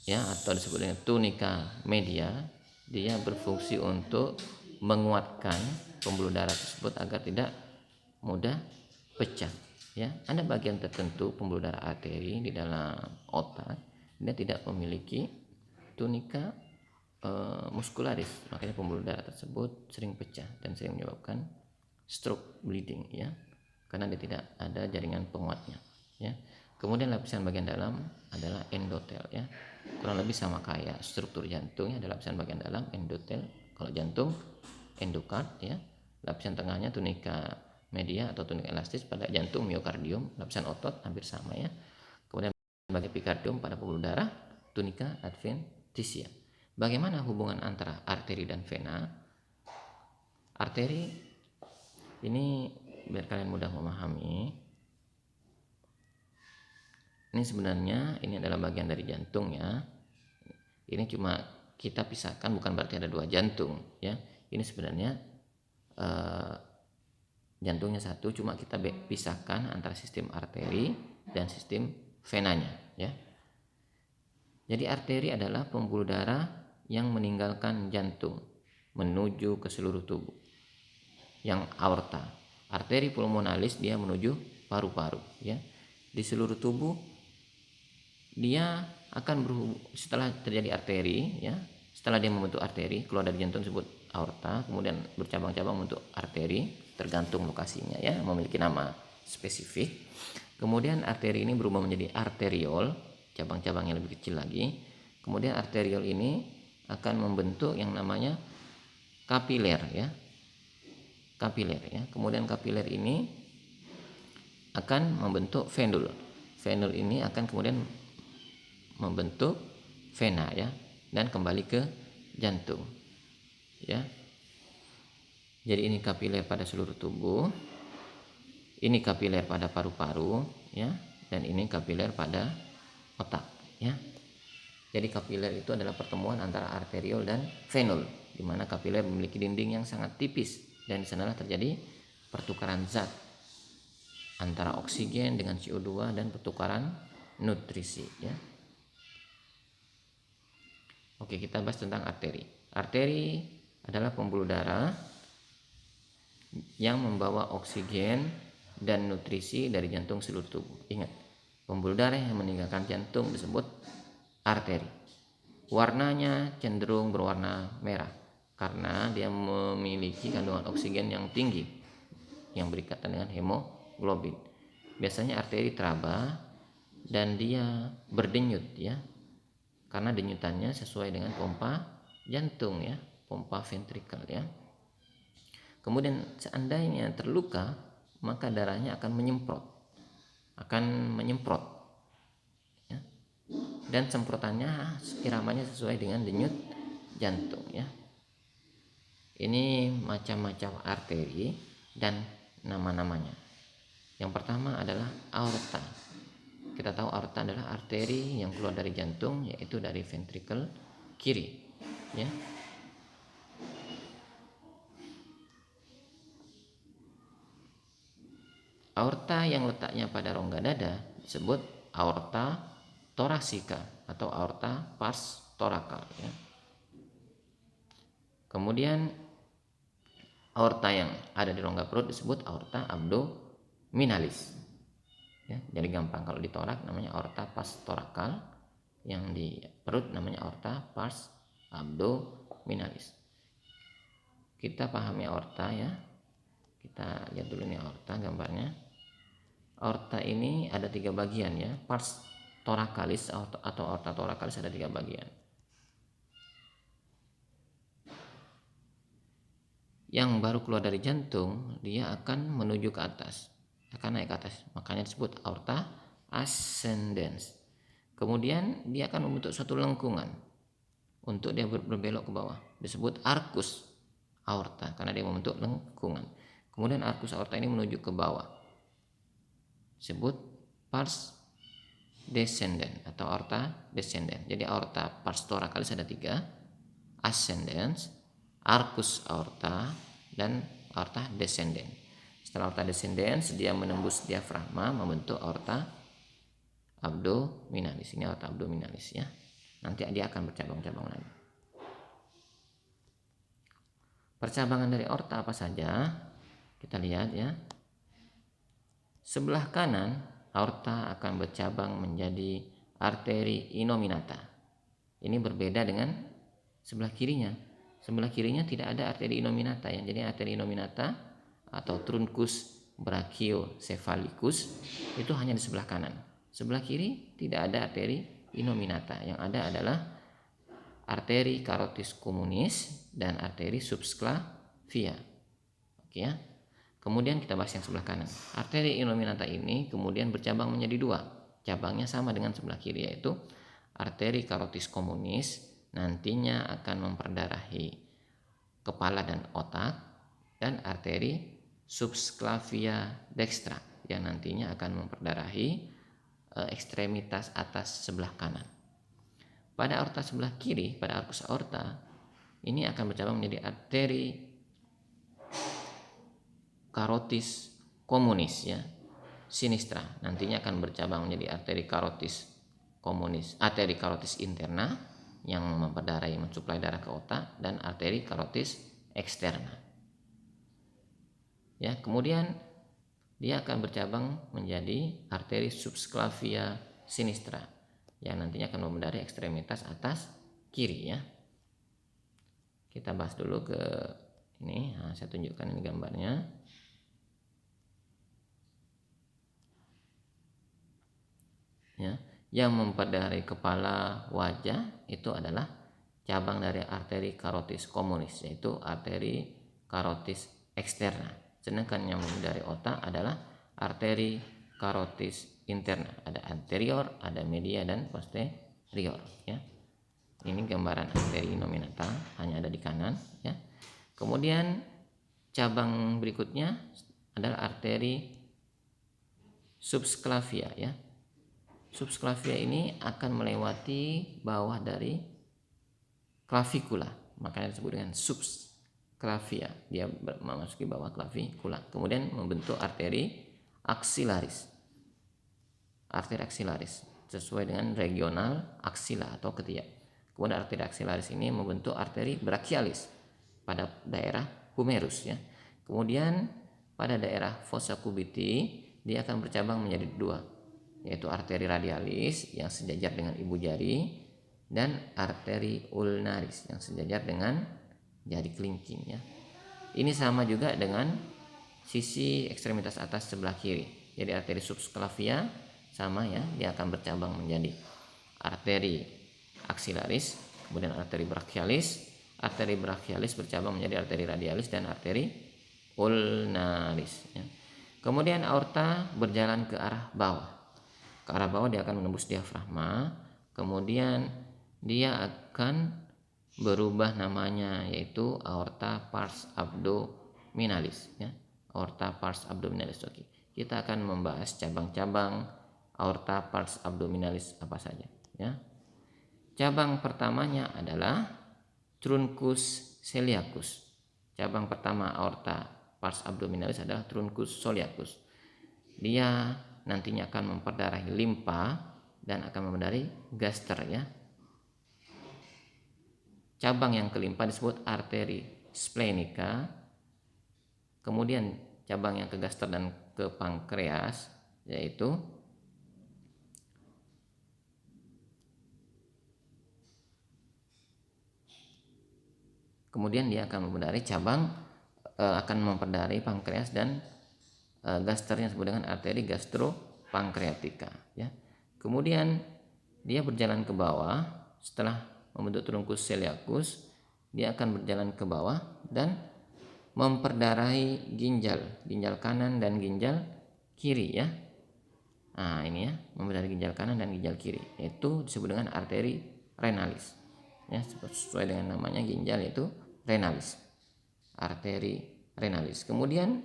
ya, atau disebut dengan tunica media. Dia berfungsi untuk menguatkan pembuluh darah tersebut agar tidak mudah pecah ya. Ada bagian tertentu pembuluh darah arteri di dalam otak, dia tidak memiliki tunica muscularis, makanya pembuluh darah tersebut sering pecah dan sering menyebabkan stroke bleeding ya, karena dia tidak ada jaringan penguatnya ya. Kemudian lapisan bagian dalam adalah endotel ya. Kurang lebih sama kayak struktur jantungnya, ada lapisan bagian dalam endotel. Kalau jantung endokard ya. Lapisan tengahnya tunika media atau tunika elastis pada jantung miokardium, lapisan otot hampir sama ya. Kemudian bagian epikardium pada pembuluh darah tunika adventisia. Bagaimana hubungan antara arteri dan vena? Arteri ini biar kalian mudah memahami. Ini sebenarnya ini adalah bagian dari jantung ya. Ini cuma kita pisahkan, bukan berarti ada dua jantung ya. Ini sebenarnya jantungnya satu, cuma kita pisahkan antara sistem arteri dan sistem venanya ya. Jadi arteri adalah pembuluh darah yang meninggalkan jantung menuju ke seluruh tubuh. Yang aorta, arteri pulmonalis dia menuju paru-paru ya. Di seluruh tubuh dia akan setelah terjadi arteri ya, setelah dia membentuk arteri keluar dari jantung disebut aorta, kemudian bercabang-cabang membentuk arteri tergantung lokasinya ya, memiliki nama spesifik. Kemudian arteri ini berubah menjadi arteriol, cabang-cabangnya lebih kecil lagi. Kemudian arteriol ini akan membentuk yang namanya kapiler ya. Kapiler ya. Kemudian kapiler ini akan membentuk venul. Venul ini akan kemudian membentuk vena ya, dan kembali ke jantung ya. Jadi ini kapiler pada seluruh tubuh, ini kapiler pada paru-paru ya, dan ini kapiler pada otak ya. Jadi kapiler itu adalah pertemuan antara arteriol dan venul, di mana kapiler memiliki dinding yang sangat tipis dan di sanalah terjadi pertukaran zat antara oksigen dengan CO2 dan pertukaran nutrisi ya. Oke, kita bahas tentang arteri. Arteri adalah pembuluh darah yang membawa oksigen dan nutrisi dari jantung seluruh tubuh. Ingat, pembuluh darah yang meninggalkan jantung disebut arteri. Warnanya cenderung berwarna merah karena dia memiliki kandungan oksigen yang tinggi yang berikatan dengan hemoglobin. Biasanya arteri teraba dan dia berdenyut ya, karena denyutannya sesuai dengan pompa jantung ya, pompa ventrikel ya. Kemudian seandainya terluka, maka darahnya akan menyemprot ya. Dan semprotannya iramanya sesuai dengan denyut jantung ya. Ini macam-macam arteri dan nama-namanya. Yang pertama adalah aorta. Kita tahu aorta adalah arteri yang keluar dari jantung, yaitu dari ventrikel kiri ya. Aorta yang letaknya pada rongga dada disebut aorta torasika atau aorta pars torakal ya. Kemudian aorta yang ada di rongga perut disebut aorta abdominalis ya. Jadi gampang, kalau di torak namanya aorta pars torakal, yang di perut namanya aorta pars abdominalis. Kita pahami aorta ya. Kita lihat dulu nih aorta gambarnya. Aorta ini ada 3 bagian ya. Pars torakalis atau aorta torakalis ada 3 bagian. Yang baru keluar dari jantung, dia akan menuju ke atas, akan naik ke atas, makanya disebut aorta ascendens. Kemudian dia akan membentuk suatu lengkungan untuk dia berbelok ke bawah, disebut arcus aorta karena dia membentuk lengkungan. Kemudian arcus aorta ini menuju ke bawah, disebut pars descendens atau aorta descendens. Jadi aorta pars thoracalis ada 3, ascendens, arcus aorta, dan aorta descendens. Setelah aorta descendens dia menembus diafragma membentuk aorta abdominalis. Ini aorta abdominalis ya. Nanti dia akan bercabang-cabang lagi. Percabangan dari aorta apa saja? Kita lihat ya. Sebelah kanan aorta akan bercabang menjadi arteri innominata. Ini berbeda dengan sebelah kirinya. Sebelah kirinya tidak ada arteri innominata ya. Jadi arteri innominata atau truncus brachiocephalicus itu hanya di sebelah kanan. sebelah kiri tidak ada arteri innominata, yang ada adalah arteri carotis communis dan arteri subclavia. Oke ya. Kemudian kita bahas yang sebelah kanan. Arteri innominata ini kemudian bercabang menjadi dua. Cabangnya sama dengan sebelah kiri, yaitu arteri carotis communis nantinya akan memperdarahi kepala dan otak, dan arteri subclavia dextra yang nantinya akan memperdarahi ekstremitas atas sebelah kanan. Pada aorta sebelah kiri, pada arcus aorta, ini akan bercabang menjadi arteri carotis communis ya, sinistra. Nantinya akan bercabang menjadi arteri carotis communis, arteri carotis interna yang memperdarahi, mensuplai darah ke otak, dan arteri carotis eksterna. Ya, kemudian dia akan bercabang menjadi arteri subclavia sinistra yang nantinya akan membenahi ekstremitas atas kiri ya. Kita bahas dulu ke ini. Nah, saya tunjukkan ini gambarnya. Ya, yang memperdarahi kepala, wajah itu adalah cabang dari arteri carotis communis, yaitu arteri carotis eksterna. Sedangkan yang dari otak adalah arteri carotis interna. Ada anterior, ada media, dan posterior ya. Ini gambaran arteri innominata, hanya ada di kanan ya. Kemudian cabang berikutnya adalah arteri subclavia ya. Subclavia ini akan melewati bawah dari clavikula, makanya disebut dengan subclavia. Dia memasuki bawah clavikula, kemudian membentuk arteri axillaris. Arteri axillaris sesuai dengan regional axilla atau ketiak. Kemudian arteri axillaris ini membentuk arteri brachialis pada daerah humerus ya. Kemudian pada daerah fossa cubiti dia akan bercabang menjadi dua, yaitu arteri radialis yang sejajar dengan ibu jari dan arteri ulnaris yang sejajar dengan jari kelingking ya. Ini sama juga dengan sisi ekstremitas atas sebelah kiri. Jadi arteri subclavia sama ya, dia akan bercabang menjadi arteri axillaris, kemudian arteri brachialis. Arteri brachialis bercabang menjadi arteri radialis dan arteri ulnaris ya. Kemudian aorta berjalan ke arah bawah. Ke arah bawah dia akan menembus diafragma, kemudian dia akan berubah namanya, yaitu aorta pars abdominalis ya. Aorta pars abdominalis. Oke. Kita akan membahas cabang-cabang aorta pars abdominalis apa saja ya. Cabang pertamanya adalah truncus celiacus. Cabang pertama aorta pars abdominalis adalah truncus celiacus. Dia nantinya akan memperdarahi limpa dan akan memperdarahi gaster ya. Cabang yang kelimpa disebut arteri splenica. Kemudian cabang yang ke gaster dan ke pankreas yaitu kemudian dia akan memperdarahi akan memperdarahi pankreas dan gasternya disebut dengan arteri gastropankreatika ya. Kemudian dia berjalan ke bawah setelah membentuk truncus celiacus, dia akan berjalan ke bawah dan memperdarahi ginjal kanan dan ginjal kiri ya. Nah, ini ya, memperdarahi ginjal kanan dan ginjal kiri, yaitu disebut dengan arteri renalis. Ya, sesuai dengan namanya ginjal yaitu renalis. Arteri renalis. Kemudian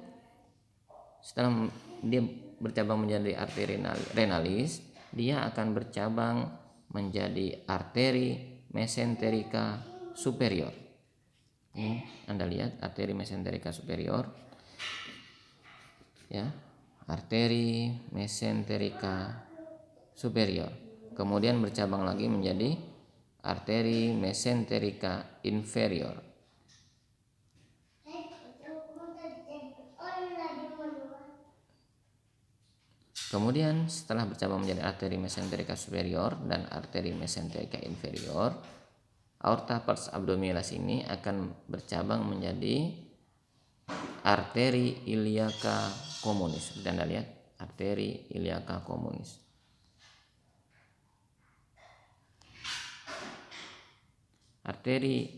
setelah dia bercabang menjadi arteri renalis, dia akan bercabang menjadi arteri mesenterica superior. Ini Anda lihat arteri mesenterica superior ya, arteri mesenterica superior. Kemudian bercabang lagi menjadi arteri mesenterica inferior. Kemudian setelah bercabang menjadi arteri mesenterica superior dan arteri mesenterica inferior, aorta pars abdominalis ini akan bercabang menjadi arteri iliaca communis. Dan Anda lihat arteri iliaca communis. arteri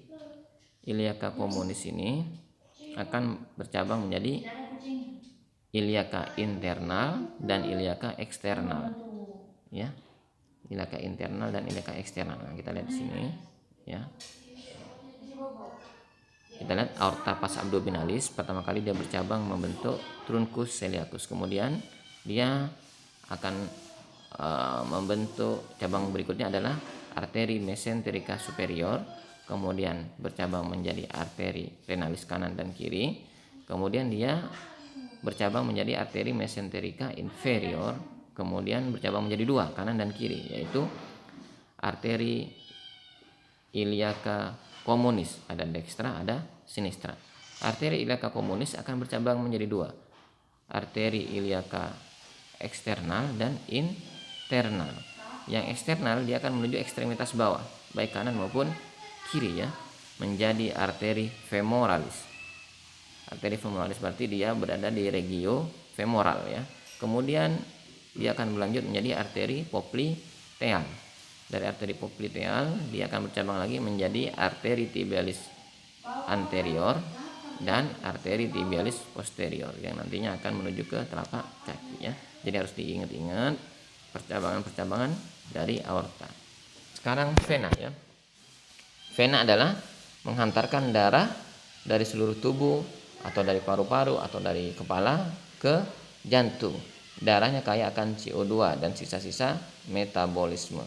iliaka communis ini akan bercabang menjadi iliaka internal dan iliaka eksternal, ya. Iliaka internal dan iliaka eksternal. Nah, kita lihat di sini, ya. Kita lihat aorta pars abdominalis, pertama kali dia bercabang membentuk truncus celiacus. Kemudian dia akan membentuk cabang berikutnya adalah arteri mesenterica superior, kemudian bercabang menjadi arteri renalis kanan dan kiri. Kemudian dia bercabang menjadi arteri mesenterica inferior, kemudian bercabang menjadi dua, kanan dan kiri, yaitu arteri iliaca communis, ada dextra, ada sinistra. Arteri iliaca communis akan bercabang menjadi dua, arteri iliaca eksternal dan internal. Yang eksternal dia akan menuju ekstremitas bawah, baik kanan maupun kiri, ya, menjadi arteri femoralis. Arteri femoralis berarti dia berada di regio femoral, ya. Kemudian dia akan berlanjut menjadi arteri popliteal. Dari arteri popliteal dia akan bercabang lagi menjadi arteri tibialis anterior dan arteri tibialis posterior yang nantinya akan menuju ke telapak kaki, ya. Jadi harus diingat-ingat percabangan-percabangan dari aorta. Sekarang vena, ya. Vena adalah menghantarkan darah dari seluruh tubuh atau dari paru-paru atau dari kepala ke jantung. Darahnya kaya akan CO2 dan sisa-sisa metabolisme.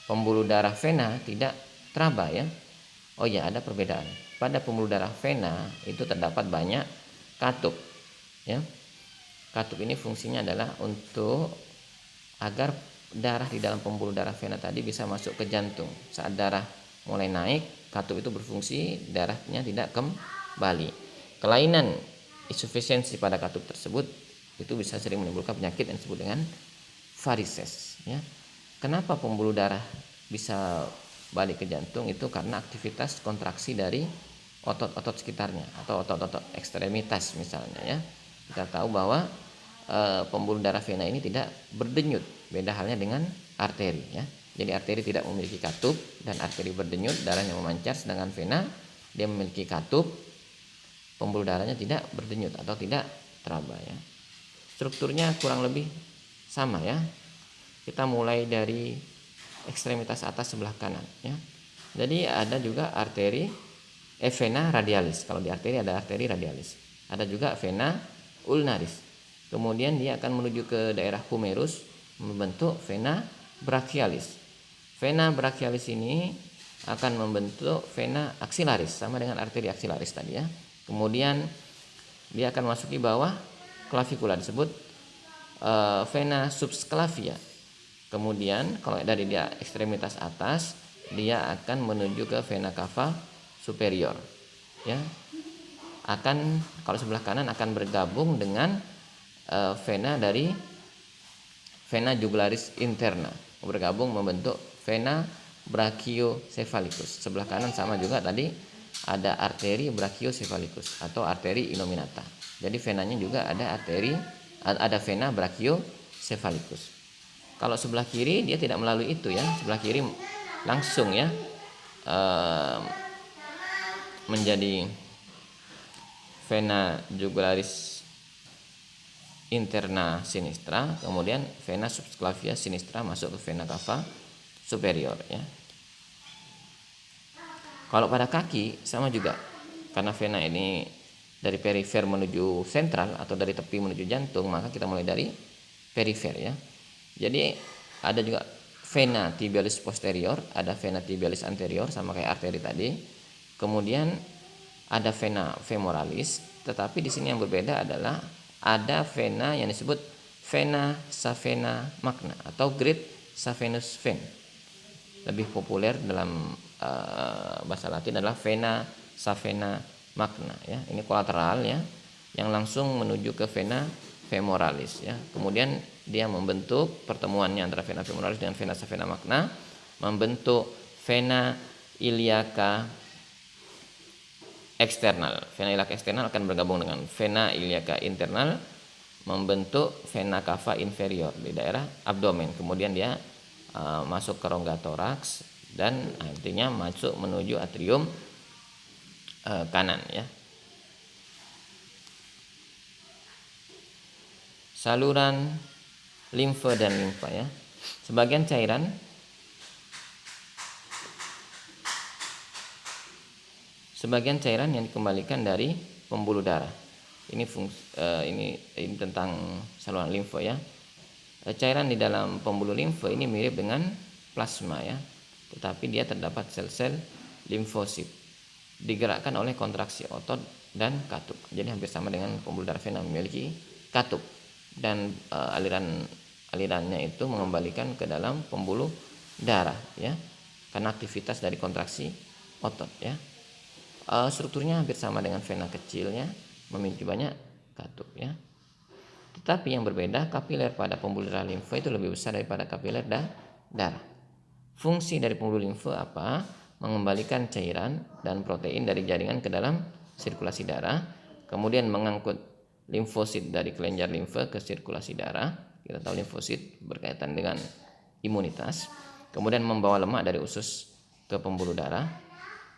Pembuluh darah vena tidak teraba, ya. Oh ya, ada perbedaan. Pada pembuluh darah vena itu terdapat banyak katup, ya. Katup ini fungsinya adalah untuk agar darah di dalam pembuluh darah vena tadi bisa masuk ke jantung. Saat darah mulai naik, katup itu berfungsi, darahnya tidak kembali. Kelainan insufisiensi pada katup tersebut itu bisa sering menimbulkan penyakit yang disebut dengan varises, ya. Kenapa pembuluh darah bisa balik ke jantung? Itu karena aktivitas kontraksi dari otot-otot sekitarnya atau otot-otot ekstremitas misalnya, ya. Kita tahu bahwa pembuluh darah vena ini tidak berdenyut, beda halnya dengan arteri, ya. Jadi arteri tidak memiliki katup dan arteri berdenyut, darahnya memancar, sedangkan vena dia memiliki katup, pembuluh darahnya tidak berdenyut atau tidak teraba, ya. Strukturnya kurang lebih sama, ya. Kita mulai dari ekstremitas atas sebelah kanan, ya. Jadi ada juga arteri vena radialis. Kalau di arteri ada arteri radialis. Ada juga vena ulnaris. Kemudian dia akan menuju ke daerah humerus membentuk vena brachialis. Vena brachialis ini akan membentuk vena axillaris sama dengan arteri axillaris tadi, ya. Kemudian dia akan masuki bawah klavikula, disebut vena subsclavia. Kemudian kalau dari dia ekstremitas atas dia akan menuju ke vena cava superior, ya. Akan kalau sebelah kanan akan bergabung dengan vena dari vena jugularis interna, bergabung membentuk vena brachiocephalicus. Sebelah kanan sama juga tadi ada arteri brachiocephalicus atau arteri innominata. Jadi venanya juga ada vena brachiocephalicus. Kalau sebelah kiri dia tidak melalui itu, ya. Sebelah kiri langsung, ya, menjadi vena jugularis interna sinistra, kemudian vena subclavia sinistra masuk ke vena cava superior, ya. Kalau pada kaki sama juga, karena vena ini dari perifer menuju sentral atau dari tepi menuju jantung, maka kita mulai dari perifer, ya. Jadi ada juga vena tibialis posterior, ada vena tibialis anterior sama kayak arteri tadi. Kemudian ada vena femoralis, tetapi di sini yang berbeda adalah ada vena yang disebut vena savena magna atau great saveinous vein. Lebih populer dalam bahasa Latin adalah vena savena magna, ya. Ini kolateral, ya, yang langsung menuju ke vena femoralis, ya. Kemudian dia membentuk pertemuannya antara vena femoralis dengan vena savena magna, membentuk vena iliaca eksternal. Vena iliaca eksternal akan bergabung dengan vena iliaca internal, membentuk vena cava inferior di daerah abdomen. Kemudian dia masuk ke rongga toraks dan artinya masuk menuju atrium kanan ya. Saluran limfe dan limfa ya. Sebagian cairan yang dikembalikan dari pembuluh darah. Ini tentang saluran limfe ya. Cairan di dalam pembuluh limfe ini mirip dengan plasma ya, tetapi dia terdapat sel-sel limfosit digerakkan oleh kontraksi otot dan katup. Jadi hampir sama dengan pembuluh darah vena memiliki katup dan alirannya itu mengembalikan ke dalam pembuluh darah ya, karena aktivitas dari kontraksi otot ya. Strukturnya hampir sama dengan vena kecilnya, memiliki banyak katup ya. Tetapi yang berbeda, kapiler pada pembuluh darah limfe itu lebih besar daripada kapiler darah. Fungsi dari pembuluh limfe apa? Mengembalikan cairan dan protein dari jaringan ke dalam sirkulasi darah, kemudian mengangkut limfosit dari kelenjar limfe ke sirkulasi darah. Kita tahu limfosit berkaitan dengan imunitas. Kemudian membawa lemak dari usus ke pembuluh darah.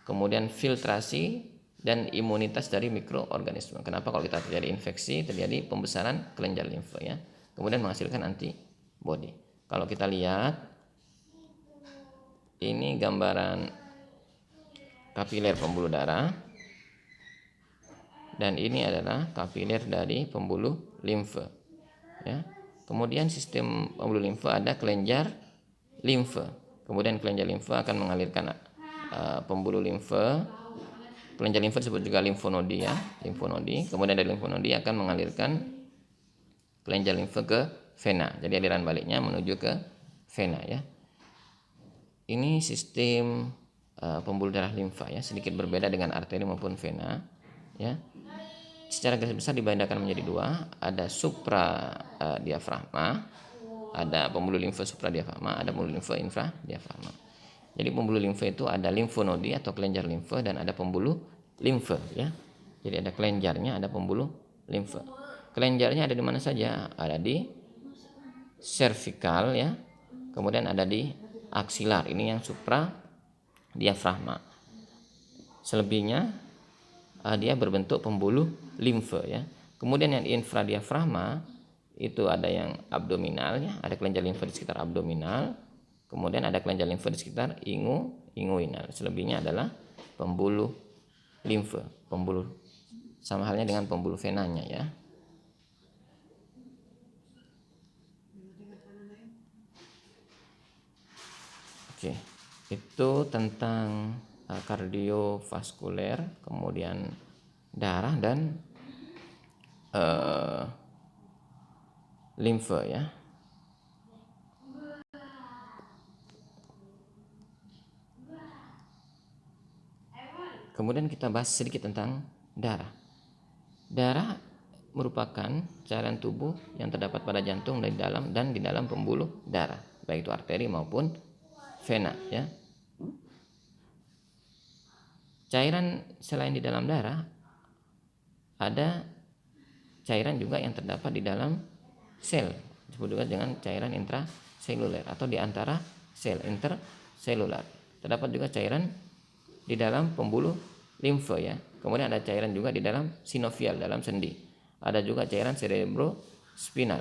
Kemudian filtrasi dan imunitas dari mikroorganisme. Kenapa? Kalau kita terjadi infeksi, terjadi pembesaran kelenjar limfe ya. Kemudian menghasilkan antibodi. Kalau kita lihat ini gambaran kapiler pembuluh darah dan ini adalah kapiler dari pembuluh limfe ya. Kemudian sistem pembuluh limfe ada kelenjar limfe. Kemudian kelenjar limfe akan mengalirkan pembuluh limfe. Kelenjar limfe disebut juga limfonodi ya, limfonodi. Kemudian dari limfonodi akan mengalirkan kelenjar limfe ke vena. Jadi aliran baliknya menuju ke vena ya. Ini sistem pembuluh darah limfa ya, sedikit berbeda dengan arteri maupun vena ya. Secara garis besar dibedakan menjadi dua, ada supra diafragma, ada pembuluh limfe supra diafragma, ada pembuluh limfe infra diafragma. Jadi pembuluh limfe itu ada limfonodi atau kelenjar limfe dan ada pembuluh limfe ya. Jadi ada kelenjarnya, ada pembuluh limfe. Kelenjarnya ada di mana saja? Ada di cervical ya. Kemudian ada di aksilar. Ini yang supra diafragma. Selebihnya dia berbentuk pembuluh limfe ya. Kemudian yang infra diafragma itu ada yang abdominal ya, ada kelenjar limfe di sekitar abdominal. Kemudian ada kelenjar limfe di sekitar inguinal. Selebihnya adalah pembuluh limfe, pembuluh sama halnya dengan pembuluh venanya ya. Oke, itu tentang kardiovaskuler, kemudian darah dan limfe ya. Kemudian kita bahas sedikit tentang darah. Darah merupakan cairan tubuh yang terdapat pada jantung dari dalam dan di dalam pembuluh darah, baik itu arteri maupun vena ya. Cairan selain di dalam darah, ada cairan juga yang terdapat di dalam sel, disebut juga dengan cairan intraseluler atau di antara sel, interselular. Terdapat juga cairan di dalam pembuluh limfe ya. Kemudian ada cairan juga di dalam sinovial, dalam sendi. Ada juga cairan cerebrospinal.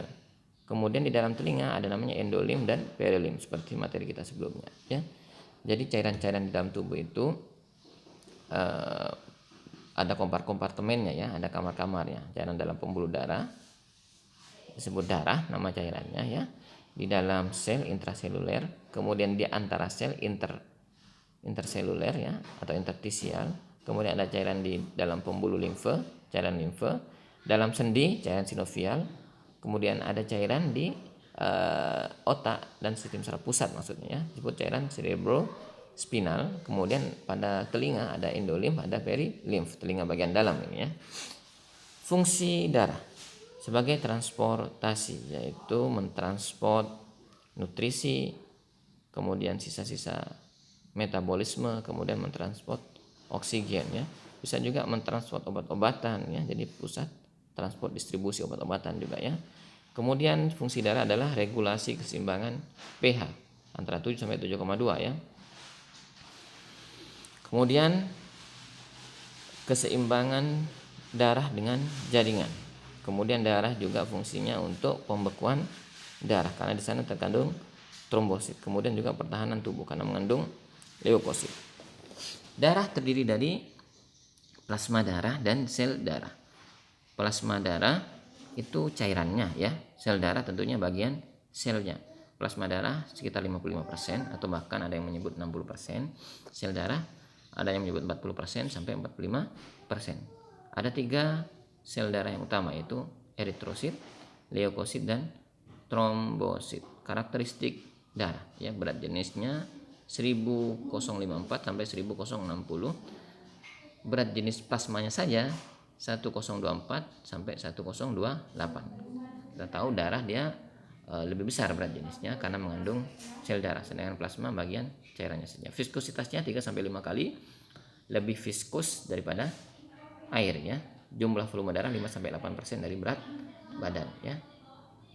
Kemudian di dalam telinga ada namanya endolim dan perilim seperti materi kita sebelumnya ya. Jadi cairan-cairan di dalam tubuh itu ada kompartemennya ya, ada kamar-kamarnya. Cairan dalam pembuluh darah disebut darah, nama cairannya ya. Di dalam sel intraseluler, kemudian di antara sel interseluler ya atau interstisial. Kemudian ada cairan di dalam pembuluh limfe, cairan limfe. Dalam sendi, cairan sinovial. Kemudian ada cairan di otak dan sistem saraf pusat maksudnya ya, disebut cairan cerebrospinal. Kemudian pada telinga ada endolim, ada perilim, telinga bagian dalam ini ya. Fungsi darah sebagai transportasi, yaitu mentransport nutrisi, kemudian sisa-sisa metabolisme, kemudian mentransport oksigen ya. Bisa juga mentransport obat-obatan ya, jadi pusat transport distribusi obat-obatan juga ya. Kemudian fungsi darah adalah regulasi keseimbangan pH antara 7 sampai 7,2 ya. Kemudian keseimbangan darah dengan jaringan. Kemudian darah juga fungsinya untuk pembekuan darah karena di sana terkandung trombosit. Kemudian juga pertahanan tubuh karena mengandung leukosit. Darah terdiri dari plasma darah dan sel darah. Plasma darah itu cairannya ya. Sel darah tentunya bagian selnya. Plasma darah sekitar 55% atau bahkan ada yang menyebut 60%. Sel darah ada yang menyebut 40% sampai 45%. Ada 3 sel darah yang utama yaitu eritrosit, leukosit dan trombosit. Karakteristik darah ya, berat jenisnya 1054 sampai 1060. Berat jenis plasmanya saja 1024 sampai 1028. Kita tahu darah dia lebih besar berat jenisnya karena mengandung sel darah, sedangkan plasma bagian cairannya saja. Viskositasnya 3 sampai 5 kali lebih viskus daripada air ya. Jumlah volume darah 5 sampai 8% dari berat badan ya.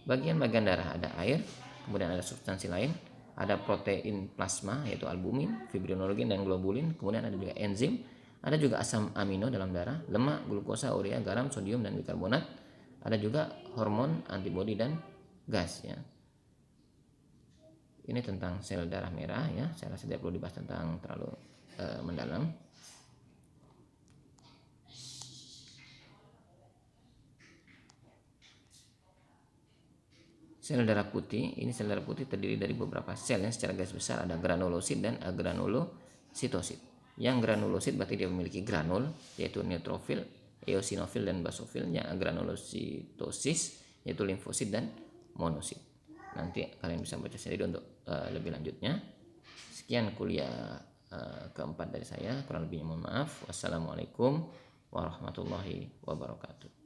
Bagian-bagian darah ada air, kemudian ada substansi lain, ada protein plasma yaitu albumin, fibrinogen dan globulin, kemudian ada juga enzim, ada juga asam amino dalam darah, lemak, glukosa, urea, garam, sodium dan bikarbonat. Ada juga hormon, antibodi dan gas ya. Ini tentang sel darah merah ya. Saya rasa tidak perlu dibahas tentang terlalu mendalam. Sel darah putih, ini sel darah putih terdiri dari beberapa sel yang secara garis besar ada granulosit dan agranulositosit. Yang granulosit berarti dia memiliki granul yaitu neutrofil, eosinofil dan basofil. Yang agranulositosis yaitu limfosit dan monosit. Nanti kalian bisa baca sendiri untuk lebih lanjutnya. Sekian kuliah keempat dari saya, kurang lebihnya mohon maaf. Wassalamualaikum warahmatullahi wabarakatuh.